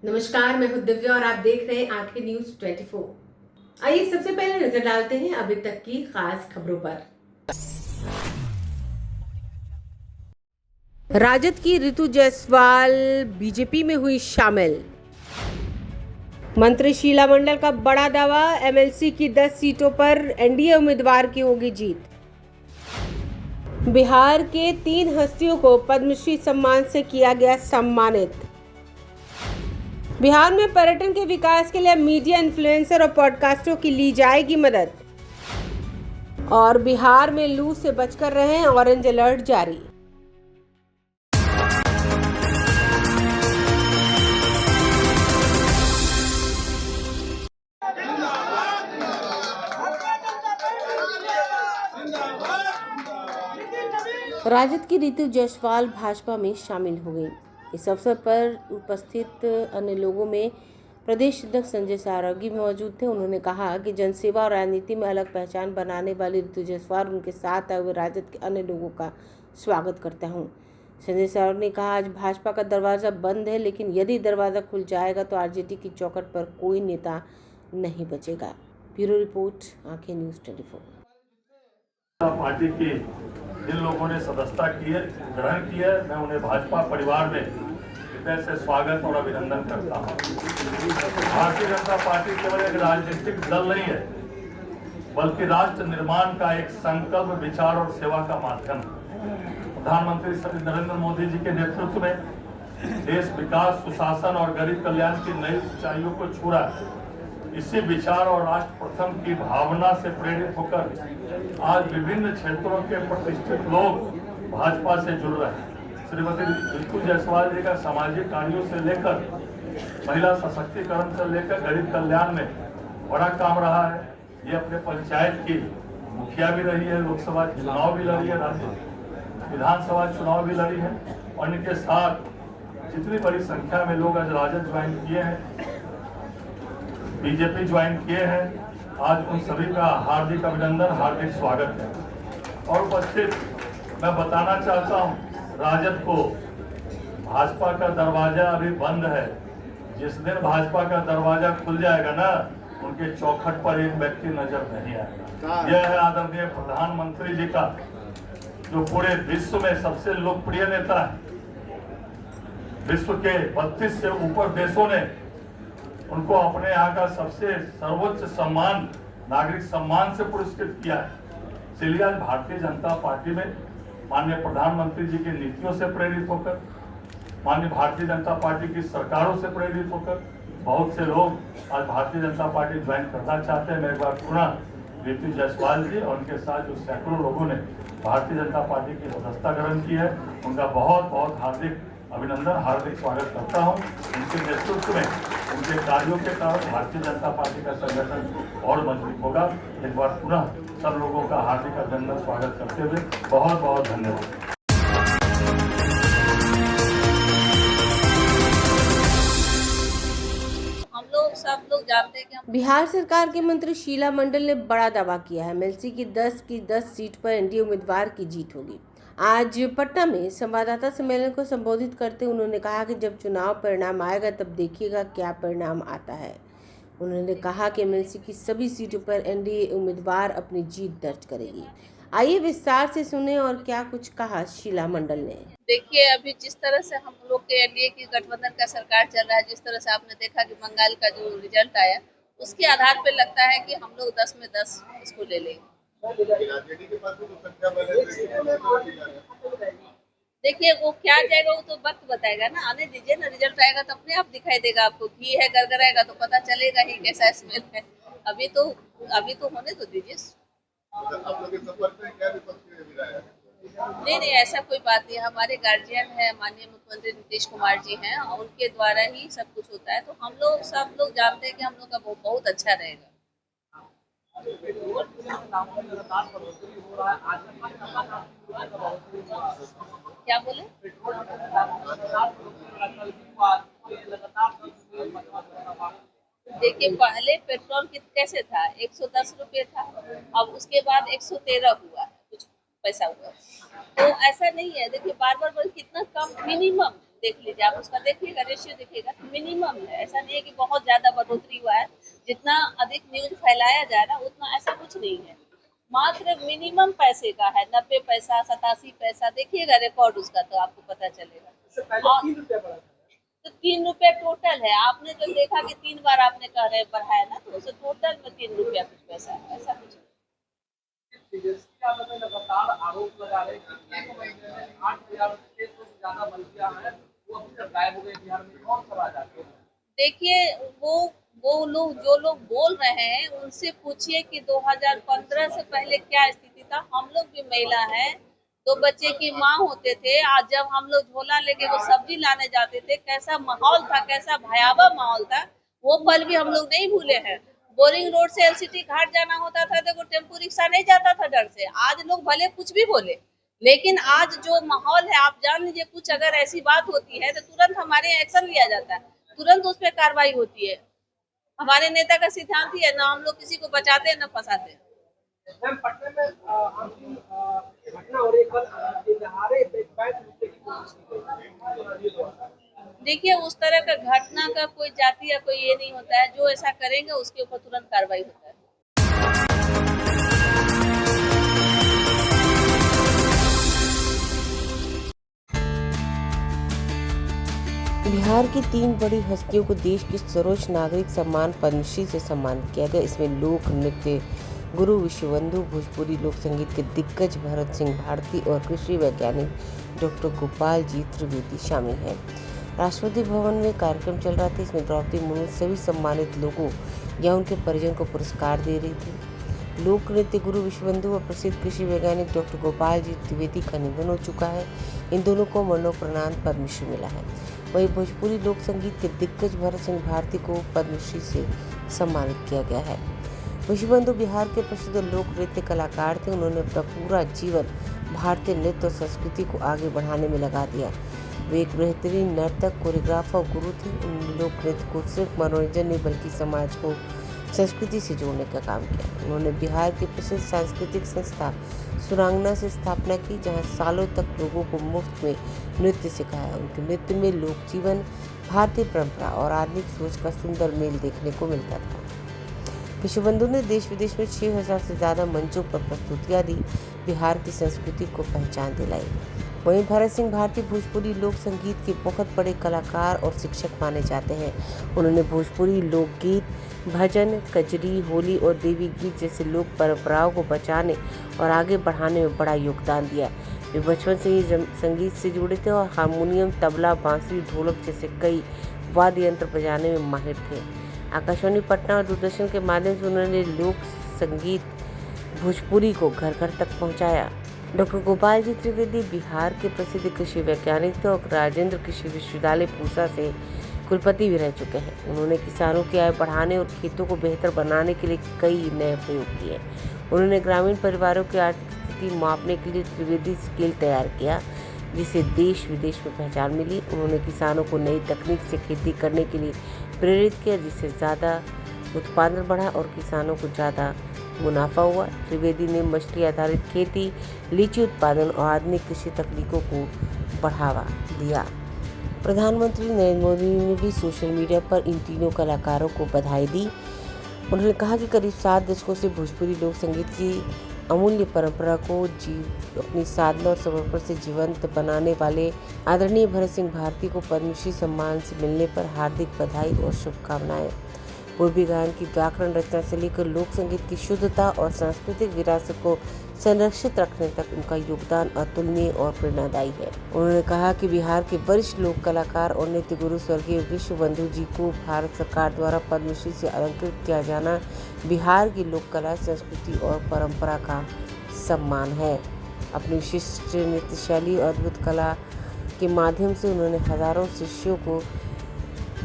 नमस्कार, मैं हूं दिव्या और आप देख रहे हैं आंखें न्यूज 24। आइए सबसे पहले नजर डालते हैं अभी तक की खास खबरों पर। राजद की ऋतु जायसवाल बीजेपी में हुई शामिल। मंत्री शीला मंडल का बड़ा दावा, एमएलसी की 10 सीटों पर एनडीए उम्मीदवार की होगी जीत। बिहार के 3 हस्तियों को पद्मश्री सम्मान से किया गया सम्मानित। बिहार में पर्यटन के विकास के लिए मीडिया इन्फ्लुएंसर और पॉडकास्टरों की ली जाएगी मदद। और बिहार में लू से बचकर रहें, ऑरेंज अलर्ट जारी। राजद की ऋतु जायसवाल भाजपा में शामिल हो गई। इस अवसर पर उपस्थित अन्य लोगों में प्रदेश अध्यक्ष संजय सारंगी मौजूद थे। उन्होंने कहा कि जनसेवा और राजनीति में अलग पहचान बनाने वाली ऋतु जायसवाल उनके साथ आए हुए राजद के अन्य लोगों का स्वागत करता हूं। संजय सारंगी ने कहा, आज भाजपा का दरवाजा बंद है, लेकिन यदि दरवाजा खुल जाएगा तो आरजेडी की चौखट पर कोई नेता नहीं बचेगा। ब्यूरो रिपोर्ट, आंखें न्यूज 24। पार्टी की जिन लोगों ने सदस्यता ग्रहण की है, मैं उन्हें भाजपा परिवार में हृदय से स्वागत और अभिनंदन करता हूं। भारतीय जनता पार्टी केवल एक राजनीतिक दल नहीं है, बल्कि राष्ट्र निर्माण का एक संकल्प, विचार और सेवा का माध्यम है। प्रधानमंत्री श्री नरेंद्र मोदी जी के नेतृत्व में देश विकास, सुशासन और गरीब कल्याण की नई ऊंचाइयों को छू रहा है। इसी विचार और राष्ट्र प्रथम की भावना से प्रेरित होकर आज विभिन्न क्षेत्रों के प्रतिष्ठित लोग भाजपा से जुड़ रहे हैं। श्रीमती ऋतु जायसवाल जी का सामाजिक कार्यों से लेकर महिला सशक्तिकरण से लेकर गरीब कल्याण में बड़ा काम रहा है। ये अपने पंचायत की मुखिया भी रही है, लोकसभा चुनाव भी लड़ी है, राज्य विधानसभा चुनाव भी लड़ी है और इनके साथ जितनी बड़ी संख्या में लोग आज राजद ज्वाइन किए हैं, बीजेपी ज्वाइन किए हैं, आज उन सभी का हार्दिक अभिनंदन, हार्दिक स्वागत है। और उपस्थित मैं बताना चाहता हूं, राजद को भाजपा का दरवाजा अभी बंद है। जिस दिन भाजपा का दरवाजा खुल जाएगा ना, उनके चौखट पर एक व्यक्ति नजर नहीं आएगा। यह है आदरणीय प्रधानमंत्री जी का, जो पूरे विश्व में सबसे लोकप्रिय नेता है। विश्व के 32 से ऊपर देशों ने उनको अपने यहाँ का सबसे सर्वोच्च सम्मान, नागरिक सम्मान से पुरस्कृत किया है। इसलिए आज भारतीय जनता पार्टी में माननीय प्रधानमंत्री जी की नीतियों से प्रेरित होकर, माननीय भारतीय जनता पार्टी की सरकारों से प्रेरित होकर बहुत से लोग आज भारतीय जनता पार्टी ज्वाइन करना चाहते हैं। मैं एक बार पुनः ऋतु जायसवाल जी और उनके साथ जो सैकड़ों लोगों ने भारतीय जनता पार्टी की सदस्यता ग्रहण की है, उनका बहुत बहुत हार्दिक अभिनंदन, हार्दिक स्वागत करता हूं। उनके नेतृत्व में, उनके कार्यों के कारण भारतीय जनता पार्टी का संगठन और मजबूत होगा। एक बार पुनः सब लोगों का हार्दिक अभिनंदन, स्वागत करते हुए बहुत बहुत धन्यवाद। सब लोग जानते हैं कि बिहार सरकार के मंत्री शीला मंडल ने बड़ा दावा किया है, एमएलसी की 10 सीट पर एनडीए उम्मीदवार की जीत होगी। आज पटना में संवाददाता सम्मेलन को संबोधित करते उन्होंने कहा कि जब चुनाव परिणाम आएगा तब देखिएगा क्या परिणाम आता है। उन्होंने कहा कि एमएलसी की सभी सीटों पर एनडीए उम्मीदवार अपनी जीत दर्ज करेगी। आइए विस्तार से सुने और क्या कुछ कहा शीला मंडल ने। देखिए, अभी जिस तरह से हम लोग के एनडीए की गठबंधन का सरकार चल रहा है, जिस तरह से आपने देखा कि बंगाल का जो रिजल्ट आया, उसके आधार पर लगता है कि हम लोग 10 में 10 इसको ले लेंगे। देखिए, वो क्या जाएगा वो तो वक्त बताएगा ना, आने दीजिए ना, रिजल्ट आएगा तो अपने आप दिखाई देगा आपको। घी है गरगराएगा तो पता चलेगा ही कैसा स्मेल है। अभी तो होने तो दीजिए। नहीं, ऐसा कोई बात नहीं। हमारे गार्जियन है माननीय मुख्यमंत्री नीतीश कुमार जी हैं, उनके द्वारा ही सब कुछ होता है। तो हम लोग सब लोग जानते हैं कि हम लोग का बहुत अच्छा रहेगा। क्या बोले? देखिए, पहले पेट्रोल कैसे था, 110 रुपये था, अब उसके बाद 113 हुआ है। कुछ पैसा हुआ। तो ऐसा नहीं है, देखिए बार बार कितना कम मिनिमम देख लीजिए, आप उसका देखिएगा रेशियो देखिएगा मिनिमम है, ऐसा नहीं है कि बहुत ज्यादा बढ़ोतरी हुआ है। जितना अधिक न्यूज फैलाया जा रहा है उतना ऐसा कुछ नहीं है, मात्र मिनिमम पैसे का है, 90 पैसा 87 पैसा, देखिएगा रिकॉर्ड उसका तो आपको पता चलेगा। और तो 3 रुपया टोटल है, आपने जो देखा कि 3 बार आपने कह रहे बढ़ाया ना, तो उसे टोटल में 3 रुपया कुछ पैसा है, ऐसा कुछ नहीं। लगातार आरोप लगा रहे हैं कि 1 महीने में 8,600 से ज्यादा बल्दिया है वो अभी तक गायब हो गए बिहार में, कौन सा राज आते हैं? देखिए वो लोग जो लोग बोल रहे हैं उनसे पूछिए कि 2015 से पहले क्या स्थिति था। हम लोग भी महिला हैं, 2 बच्चे की माँ होते थे, आज जब हम लोग झोला लेके वो सब्जी लाने जाते थे, कैसा माहौल था, कैसा भयावह माहौल था, वो पल भी हम लोग नहीं भूले हैं। बोरिंग रोड से एलसीटी घाट जाना होता था, देखो टेम्पो रिक्शा नहीं जाता था डर से। आज लोग भले कुछ भी बोले, लेकिन आज जो माहौल है आप जान लीजिए, कुछ अगर ऐसी बात होती है तो तुरंत हमारे एक्शन लिया जाता है, तुरंत उस पर कार्रवाई होती है। हमारे नेता का सिद्धांत ही है, ना हम लोग किसी को बचाते हैं ना फंसाते हैं। मैम, पटना में अंतिम घटना हो रही है, दिनदहाड़े बैंक लूटने की कोशिश की गई। देखिए उस तरह का घटना का कोई जाति या कोई ये नहीं होता है, जो ऐसा करेंगे उसके ऊपर तुरंत कार्रवाई होता है। बिहार की 3 बड़ी हस्तियों को देश के सर्वोच्च नागरिक सम्मान पद्मश्री से सम्मानित किया गया। इसमें लोक नृत्य गुरु विश्वबंधु, भोजपुरी लोक संगीत के दिग्गज भरत सिंह भारती और कृषि वैज्ञानिक डॉक्टर गोपाल जी त्रिवेदी शामिल हैं। राष्ट्रपति भवन में कार्यक्रम चल रहा था। इसमें द्रौपदी मुर्मू सभी सम्मानित लोगों या उनके परिजन को पुरस्कार दे रही थी। लोक नृत्य गुरु विश्वबंधु और प्रसिद्ध कृषि वैज्ञानिक डॉक्टर गोपाल जी त्रिवेदी का निधन हो चुका है। इन दोनों को मरणोपरांत पद्मश्री मिला है। वहीं भोजपुरी लोक संगीत के दिग्गज भरत सिंह भारती को पद्मश्री से सम्मानित किया गया है। विश्वबंधु बिहार के प्रसिद्ध लोक नृत्य कलाकार थे। उन्होंने अपना पूरा जीवन भारतीय नृत्य और संस्कृति को आगे बढ़ाने में लगा दिया। वे एक बेहतरीन नर्तक, कोरियोग्राफर और गुरु थे। उन्होंने लोक नृत्य को सिर्फ मनोरंजन नहीं बल्कि समाज को संस्कृति से जोड़ने का काम किया। उन्होंने बिहार की प्रसिद्ध सांस्कृतिक संस्था सुरांगना से स्थापना की, जहां सालों तक लोगों को मुफ्त में नृत्य सिखाया। उनके नृत्य में लोक जीवन, भारतीय परंपरा और आधुनिक सोच का सुंदर मेल देखने को मिलता था। विश्वबंधु ने देश विदेश में 6000 से ज़्यादा मंचों पर प्रस्तुतियाँ दी, बिहार की संस्कृति को पहचान दिलाई। वहीं भरत सिंह भारती भोजपुरी लोक संगीत के बहुत बड़े कलाकार और शिक्षक माने जाते हैं। उन्होंने भोजपुरी लोकगीत, भजन, कजरी, होली और देवी गीत जैसे लोक परंपराओं को बचाने और आगे बढ़ाने में बड़ा योगदान दिया। वे बचपन से ही संगीत से जुड़े थे और हारमोनियम, तबला, बांसुरी, ढोलक जैसे कई वाद्य यंत्र बजाने में माहिर थे। आकाशवाणी पटना और दूरदर्शन के माध्यम से उन्होंने लोक संगीत भोजपुरी को घर घर तक पहुंचाया। डॉक्टर गोपाल जी त्रिवेदी बिहार के प्रसिद्ध कृषि वैज्ञानिक थे और राजेंद्र कृषि विश्वविद्यालय पूसा से कुलपति भी रह चुके हैं। उन्होंने किसानों की आय बढ़ाने और खेतों को बेहतर बनाने के लिए कई नए प्रयोग किए। उन्होंने ग्रामीण परिवारों की आर्थिक स्थिति मापने के लिए त्रिवेदी स्केल तैयार किया, जिसे देश विदेश में पहचान मिली। उन्होंने किसानों को नई तकनीक से खेती करने के लिए प्रेरित किया, जिससे ज़्यादा उत्पादन बढ़ा और किसानों को ज़्यादा मुनाफा हुआ। त्रिवेदी ने मछली आधारित खेती, लीची उत्पादन और आधुनिक कृषि तकनीकों को बढ़ावा दिया। प्रधानमंत्री नरेंद्र मोदी ने भी सोशल मीडिया पर इन तीनों कलाकारों को बधाई दी। उन्होंने कहा कि करीब 7 दशकों से भोजपुरी लोक संगीत की अमूल्य परंपरा को अपनी साधना और समर्पण से जीवंत बनाने वाले आदरणीय भरत सिंह भारती को पद्मश्री सम्मान से मिलने पर हार्दिक बधाई और शुभकामनाएं। पूर्वी गायन की व्याकरण रचना से लेकर लोक संगीत की शुद्धता और सांस्कृतिक विरासत को संरक्षित रखने तक उनका योगदान अतुलनीय और प्रेरणादायी है। उन्होंने कहा कि बिहार के वरिष्ठ लोक कलाकार और नृत्य गुरु स्वर्गीय विश्वबंधु जी को भारत सरकार द्वारा पद्मश्री से अलंकृत किया जाना बिहार की लोक कला, संस्कृति और परंपरा का सम्मान है। अपनी विशिष्ट नृत्य शैली और अद्भुत कला के माध्यम से उन्होंने हजारों शिष्यों को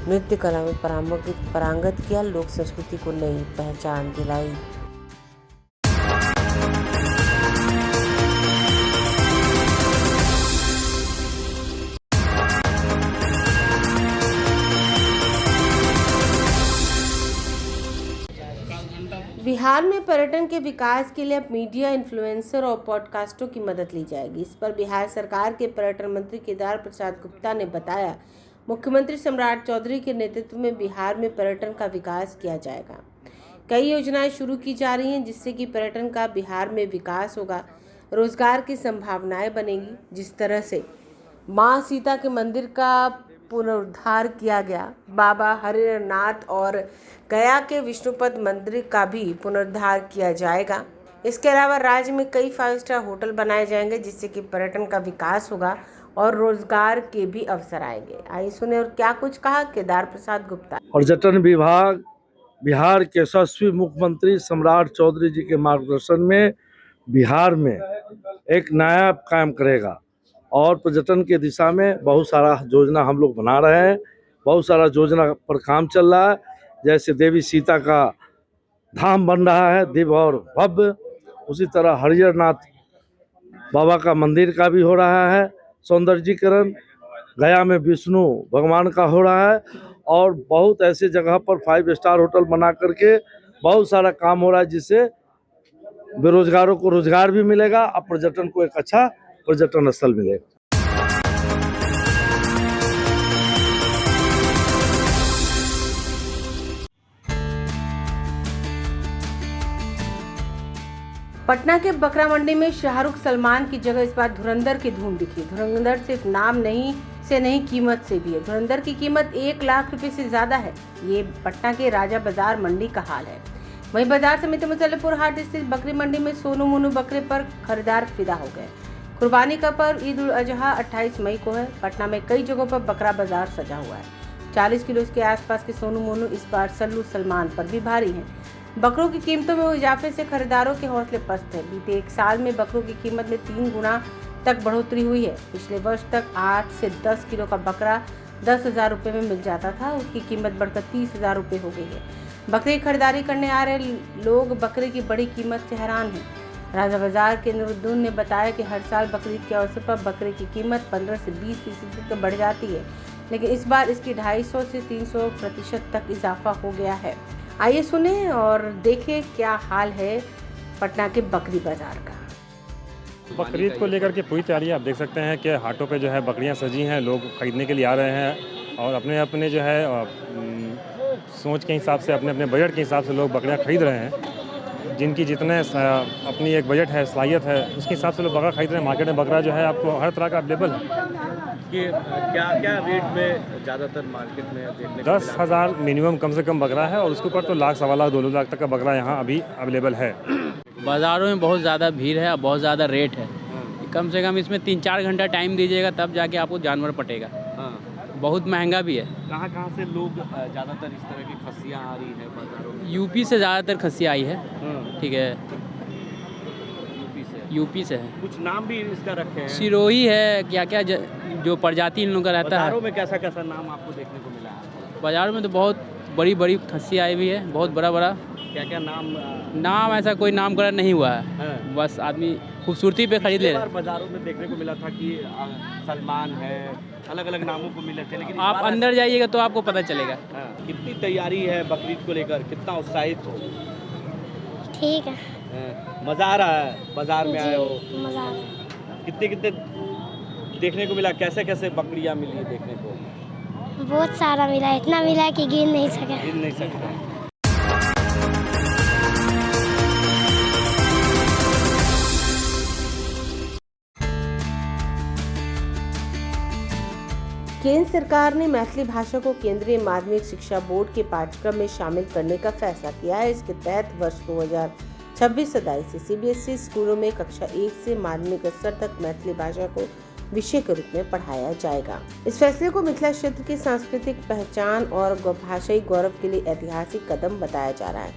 नृत्य कला में पारंगत किया, लोक संस्कृति को नई पहचान दिलाई। बिहार बिहार में पर्यटन के विकास के लिए अब मीडिया, इन्फ्लुएंसर और पॉडकास्टों की मदद ली जाएगी। इस पर बिहार सरकार के पर्यटन मंत्री केदार प्रसाद गुप्ता ने बताया, मुख्यमंत्री सम्राट चौधरी के नेतृत्व में बिहार में पर्यटन का विकास किया जाएगा। कई योजनाएं शुरू की जा रही हैं जिससे कि पर्यटन का बिहार में विकास होगा, रोजगार की संभावनाएं बनेगी। जिस तरह से मां सीता के मंदिर का पुनरुद्धार किया गया, बाबा हरिहरनाथ और गया के विष्णुपद मंदिर का भी पुनरुद्धार किया जाएगा। इसके अलावा राज्य में कई 5 स्टार होटल बनाए जाएंगे जिससे कि पर्यटन का विकास होगा और रोजगार के भी अवसर आएंगे। आइए सुने और क्या कुछ कहा केदार प्रसाद गुप्ता। पर्यटन विभाग बिहार के यशस्वी मुख्यमंत्री सम्राट चौधरी जी के मार्गदर्शन में बिहार में एक नया कायम करेगा और पर्यटन के दिशा में बहुत सारा योजना हम लोग बना रहे हैं। बहुत सारा योजना पर काम चल रहा है, जैसे देवी सीता का धाम बन रहा है दिव्य और भव्य, उसी तरह हरिहरनाथ बाबा का मंदिर का भी हो रहा है सौंदर्यीकरण, गया में विष्णु भगवान का हो रहा है और बहुत ऐसे जगह पर 5 स्टार होटल बना करके बहुत सारा काम हो रहा है जिससे बेरोजगारों को रोजगार भी मिलेगा और पर्यटन को एक अच्छा पर्यटन स्थल मिलेगा। पटना के बकरा मंडी में शाहरुख सलमान की जगह इस बार धुरंधर की धूम दिखी। धुरंधर सिर्फ नाम नहीं कीमत से भी है। धुरंधर की कीमत 1 लाख रुपए से ज्यादा है। ये पटना के राजा बाजार मंडी का हाल है। वहीं बाजार समिति मुसल्लपुर हाट स्थित बकरी मंडी में सोनू मोनू बकरे पर खरीदार फिदा हो गए। कुर्बानी का पर्व ईद उल अजहा 28 मई को है। पटना में कई जगहों पर बकरा बाजार सजा हुआ है। 40 किलो के आसपास के सोनू मोनू इस बार सल्लू सलमान पर भी भारी हैं। बकरों की कीमतों में इजाफे से खरीदारों के हौसले पस्त हैं। बीते 1 साल में बकरों की कीमत में 3 गुना तक बढ़ोतरी हुई है। पिछले वर्ष तक 8 से 10 किलो का बकरा 10,000 रुपये में मिल जाता था, उसकी कीमत बढ़कर 30,000 रुपये हो गई है। बकरे की खरीदारी करने आ रहे लोग बकरे की बड़ी कीमत से हैरान हैं। राजा बाजार के नूरुद्दीन ने बताया कि हर साल बकरीद के अवसर पर बकरे की कीमत 15 से 20% तक बढ़ जाती है, लेकिन इस बार इसकी 250 से 300% तक इजाफा हो गया है। आइए सुने और देखें क्या हाल है पटना के बकरी बाजार का। बकरीद को लेकर के पूरी तैयारी आप देख सकते हैं कि हाटों पे जो है बकरियां सजी हैं, लोग खरीदने के लिए आ रहे हैं और अपने अपने जो है सोच के हिसाब से, अपने अपने बजट के हिसाब से लोग बकरियां खरीद रहे हैं। जिनकी जितने अपनी एक बजट है, सलाहियत है, उसके हिसाब से लोग बकरा खरीद रहे हैं। मार्केट में बकरा जो है आपको हर तरह का अवेलेबल है। कि क्या रेट में ज़्यादातर मार्केट में देखने को 10,000 मिनिमम कम से कम बकरा है और उसके ऊपर तो लाख, 1.25 लाख, 2 लाख तक का बकरा यहाँ अभी अवेलेबल है। बाज़ारों में बहुत ज़्यादा भीड़ है और बहुत ज़्यादा रेट है। कम से कम इसमें 3-4 घंटा टाइम दीजिएगा तब जाके आपको जानवर पटेगा। बहुत महंगा भी है। कहाँ से लोग ज़्यादातर इस तरह की खस्सियाँ आ रही है बाज़ारों में? यूपी से ज़्यादातर खस्सियाँ आई है। ठीक है, यूपी से है। कुछ नाम भी इसका रखे हैं, सिरोही है, क्या क्या जो प्रजाति इन लोगों का रहता है। बाज़ारों में कैसा कैसा नाम आपको देखने को मिला है? बाज़ारों में तो बहुत बड़ी बड़ी खस्सी आई हुई है, बहुत बड़ा बड़ा। क्या क्या नाम ऐसा कोई नामकरण नहीं हुआ है, बस आदमी खूबसूरती पे खरीद ले रहा है। बाज़ारों में देखने को मिला था कि सलमान है, अलग अलग नामों को मिले थे, लेकिन आप अंदर जाइएगा तो आपको पता चलेगा। कितनी तैयारी है बकरीद को लेकर, कितना उत्साहित हो? ठीक है, मज़ा आ रहा है? बाज़ार में आए हो, मज़ा आ रहा है। कितने देखने को मिला, कैसे कैसे बकरियाँ मिली देखने को? बहुत सारा मिला, इतना मिला कि गिन नहीं सकता। केंद्र सरकार ने मैथिली भाषा को केंद्रीय माध्यमिक शिक्षा बोर्ड के पाठ्यक्रम में शामिल करने का फैसला किया है। इसके तहत वर्ष 2026-27 से सीबीएसई स्कूलों में कक्षा 1 से माध्यमिक स्तर तक मैथिली भाषा को विषय के रूप में पढ़ाया जाएगा। इस फैसले को मिथिला क्षेत्र की सांस्कृतिक पहचान और भाषाई गौरव के लिए ऐतिहासिक कदम बताया जा रहा है।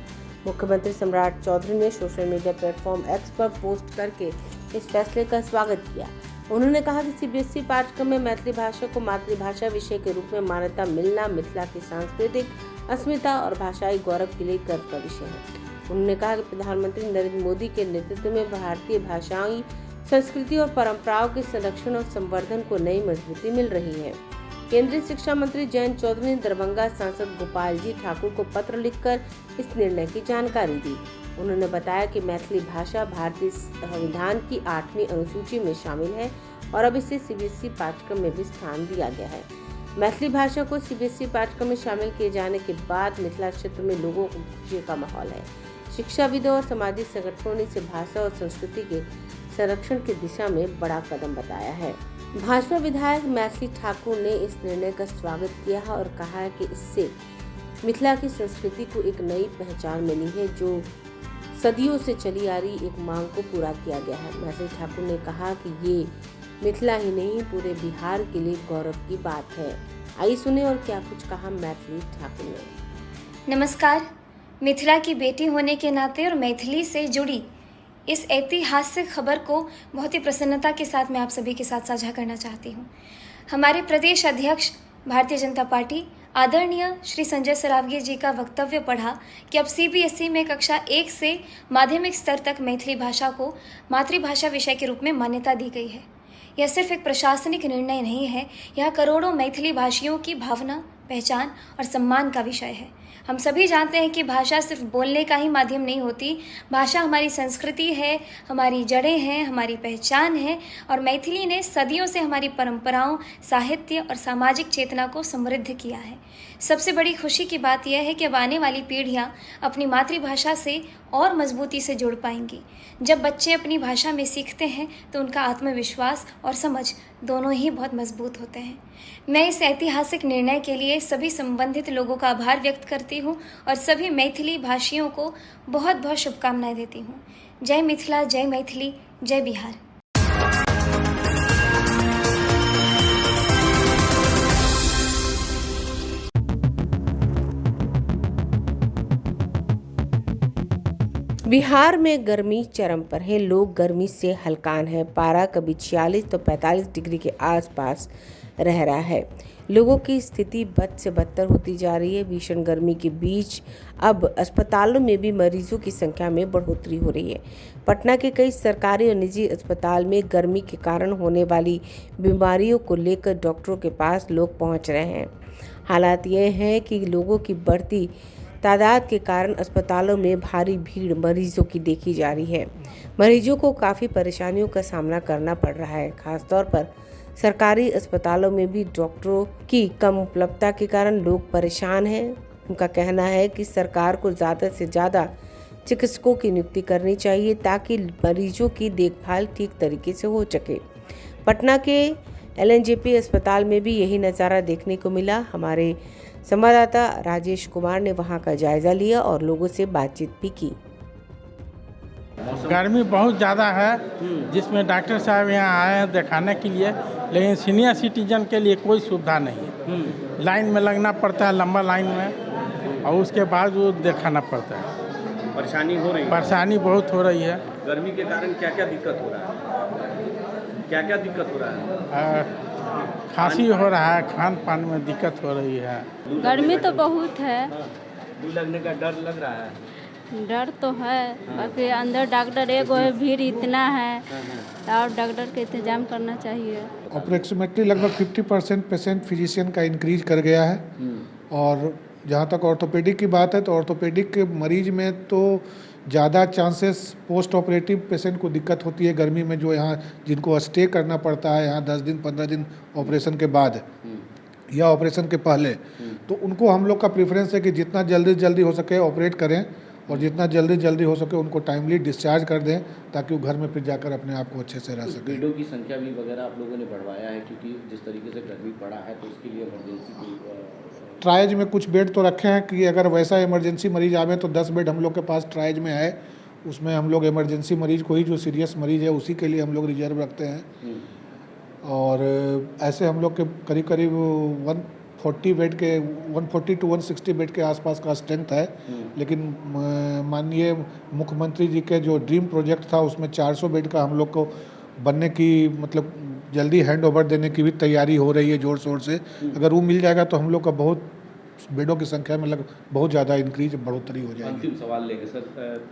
मुख्यमंत्री सम्राट चौधरी ने सोशल मीडिया प्लेटफॉर्म एक्स पर पोस्ट करके इस फैसले का स्वागत किया। उन्होंने कहा कि सीबीएसई पाठ्यक्रम में मैथिली भाषा को मातृभाषा विषय के रूप में मान्यता मिलना मिथिला की सांस्कृतिक अस्मिता और भाषाई गौरव के लिए गर्व का विषय है। उन्होंने कहा कि प्रधानमंत्री नरेंद्र मोदी के नेतृत्व में भारतीय भाषाई संस्कृति और परंपराओं के संरक्षण और संवर्धन को नई मजबूती मिल रही है। केंद्रीय शिक्षा मंत्री जयंत चौधरी ने दरभंगा सांसद गोपाल जी ठाकुर को पत्र लिखकर इस निर्णय की जानकारी दी। उन्होंने बताया कि मैथिली भाषा भारतीय संविधान की 8वीं अनुसूची में शामिल है और अब इसे सीबीएसई पाठ्यक्रम में भी स्थान दिया गया है। मैथिली भाषा को सीबीएसई पाठ्यक्रम में शामिल किए जाने के बाद मिथिला क्षेत्र में लोगों को खुशी का माहौल है। शिक्षाविदों और सामाजिक संगठनों ने इसे भाषा और संस्कृति के संरक्षण की दिशा में बड़ा कदम बताया है। भाजपा विधायक मैथिली ठाकुर ने इस निर्णय का स्वागत किया है और कहा है कि इससे मिथिला की संस्कृति को एक नई पहचान मिली है, जो सदियों से चली आ रही एक मांग को पूरा किया गया है। मैथिली ठाकुर ने कहा कि ये मिथिला ही नहीं पूरे बिहार के लिए गौरव की बात है। आइए सुने और क्या कुछ कहा मैथिली ठाकुर ने। नमस्कार। मिथिला की बेटी होने के नाते और मैथिली से जुड़ी इस ऐतिहासिक खबर को बहुत ही प्रसन्नता के साथ मैं आप सभी के साथ साझा करना चाहती हूँ। हमारे प्रदेश अध्यक्ष भारतीय जनता पार्टी आदरणीय श्री संजय सरावगी जी का वक्तव्य पढ़ा कि अब सीबीएसई में कक्षा 1 से माध्यमिक स्तर तक मैथिली भाषा को मातृभाषा विषय के रूप में मान्यता दी गई है। यह सिर्फ एक प्रशासनिक निर्णय नहीं है, यह करोड़ों मैथिली भाषियों की भावना, पहचान और सम्मान का विषय है। हम सभी जानते हैं कि भाषा सिर्फ बोलने का ही माध्यम नहीं होती। भाषा हमारी संस्कृति है, हमारी जड़ें हैं, हमारी पहचान है और मैथिली ने सदियों से हमारी परंपराओं, साहित्य और सामाजिक चेतना को समृद्ध किया है। सबसे बड़ी खुशी की बात यह है कि अब आने वाली पीढ़ियाँ अपनी मातृभाषा से और मजबूती से जुड़ पाएंगी। जब बच्चे अपनी भाषा में सीखते हैं तो उनका आत्मविश्वास और समझ दोनों ही बहुत मजबूत होते हैं। मैं इस ऐतिहासिक निर्णय के लिए सभी संबंधित लोगों का आभार व्यक्त करती हूँ और सभी मैथिली भाषियों को बहुत बहुत शुभकामनाएं देती हूँ। जय मिथिला, जय मैथिली, जय बिहार। बिहार में गर्मी चरम पर है। लोग गर्मी से हलकान है। पारा कभी 46 तो 45 डिग्री के आसपास रह रहा है। लोगों की स्थिति बद से बदतर होती जा रही है। भीषण गर्मी के बीच अब अस्पतालों में भी मरीजों की संख्या में बढ़ोतरी हो रही है। पटना के कई सरकारी और निजी अस्पताल में गर्मी के कारण होने वाली बीमारियों को लेकर डॉक्टरों के पास लोग पहुंच रहे हैं। हालात ये हैं कि लोगों की बढ़ती तादाद के कारण अस्पतालों में भारी भीड़ मरीजों की देखी जा रही है। मरीजों को काफ़ी परेशानियों का सामना करना पड़ रहा है। खासतौर पर सरकारी अस्पतालों में भी डॉक्टरों की कम उपलब्धता के कारण लोग परेशान हैं। उनका कहना है कि सरकार को ज़्यादा से ज़्यादा चिकित्सकों की नियुक्ति करनी चाहिए ताकि मरीजों की देखभाल ठीक तरीके से हो सके। पटना के LNJP अस्पताल में भी यही नज़ारा देखने को मिला। हमारे संवाददाता राजेश कुमार ने वहां का जायजा लिया और लोगों से बातचीत भी की। गर्मी बहुत ज़्यादा है, जिसमें डॉक्टर साहब यहाँ आए हैं दिखाने के लिए, लेकिन सीनियर सिटीजन के लिए कोई सुविधा नहीं है। लाइन में लगना पड़ता है, लंबा लाइन में, और उसके बाद वो दिखाना पड़ता है। परेशानी हो रही है? परेशानी बहुत हो रही है। गर्मी के कारण क्या क्या दिक्कत हो रहा है? क्या क्या दिक्कत हो रहा है? खांसी हो रहा है, खान पान में दिक्कत हो रही है। गर्मी तो बहुत है। लू लगने का डर लग रहा है? डर तो है, बाकी अंदर डॉक्टर एक है, भीड़ इतना है और डॉक्टर के इंतजाम करना चाहिए। अप्रोक्सीमेटली लगभग 50% पेशेंट फिजिशियन का इंक्रीज कर गया है। और जहाँ तक ऑर्थोपेडिक की बात है तो ऑर्थोपेडिक के मरीज में तो ज़्यादा चांसेस पोस्ट ऑपरेटिव पेशेंट को दिक्कत होती है गर्मी में, जो यहाँ जिनको स्टे करना पड़ता है यहाँ 10 दिन 15 दिन ऑपरेशन के बाद या ऑपरेशन के पहले, तो उनको हम लोग का प्रेफरेंस है कि जितना जल्दी हो सके ऑपरेट करें और जितना जल्दी हो सके उनको टाइमली डिस्चार्ज कर दें ताकि वो घर में फिर जाकर अपने आप को अच्छे से रह सकें। बेडों की संख्या भी वगैरह आप लोगों ने बढ़वाया है, क्योंकि जिस तरीके से गर्मी पड़ा है तो उसके लिए इमरजेंसी ट्रायज में कुछ बेड तो रखे हैं कि अगर वैसा इमरजेंसी मरीज आवे तो 10 बेड हम लोग के पास ट्रायज में है। उसमें हम लोग इमरजेंसी मरीज को ही, जो सीरियस मरीज है उसी के लिए हम लोग रिजर्व रखते हैं। और ऐसे हम लोग के करीब 140 बेड के 140 to 160 बेड के आसपास का स्ट्रेंथ है। लेकिन माननीय मुख्यमंत्री जी के जो ड्रीम प्रोजेक्ट था उसमें 400 बेड का हम लोग को बनने की, मतलब जल्दी हैंड ओवर देने की भी तैयारी हो रही है जोर शोर से। अगर वो मिल जाएगा तो हम लोग का बहुत बेडों की संख्या में बहुत ज़्यादा इंक्रीज बढ़ोतरी हो जाएगी। अंतिम सवाल लेंगे सर,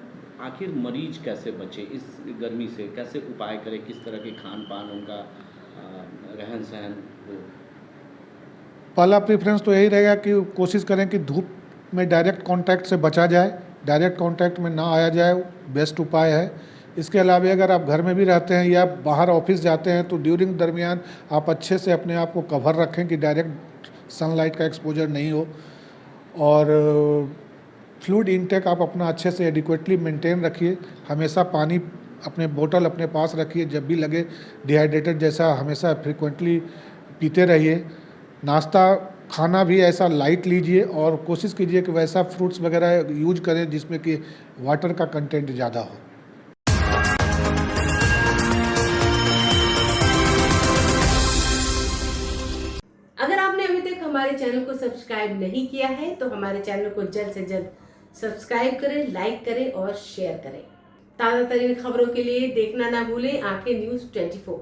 आखिर मरीज कैसे बचे इस गर्मी से, कैसे उपाय करें, किस तरह के खान पान, उनका रहन सहन हो? पहला प्रेफरेंस तो यही रहेगा कि कोशिश करें कि धूप में डायरेक्ट कांटेक्ट से बचा जाए। डायरेक्ट कांटेक्ट में ना आया जाए, बेस्ट उपाय है। इसके अलावा अगर आप घर में भी रहते हैं या बाहर ऑफिस जाते हैं तो ड्यूरिंग दरमियान आप अच्छे से अपने आप को कवर रखें कि डायरेक्ट सनलाइट का एक्सपोजर नहीं हो। और फ्लूइड इनटेक आप अपना अच्छे से एडिक्वेटली मेंटेन रखिए। हमेशा पानी अपने बोतल अपने पास रखिए, जब भी लगे डिहाइड्रेटेड जैसा हमेशा फ्रिक्वेंटली पीते रहिए। नाश्ता खाना भी ऐसा लाइट लीजिए और कोशिश कीजिए कि वैसा फ्रूट्स वगैरह यूज करें जिसमें कि वाटर का कंटेंट ज़्यादा हो। अगर आपने अभी तक हमारे चैनल को सब्सक्राइब नहीं किया है तो हमारे चैनल को जल्द से जल्द सब्सक्राइब करें, लाइक करें और शेयर करें। ताज़ा तरीन खबरों के लिए देखना ना भूलें आंखें न्यूज़ 24।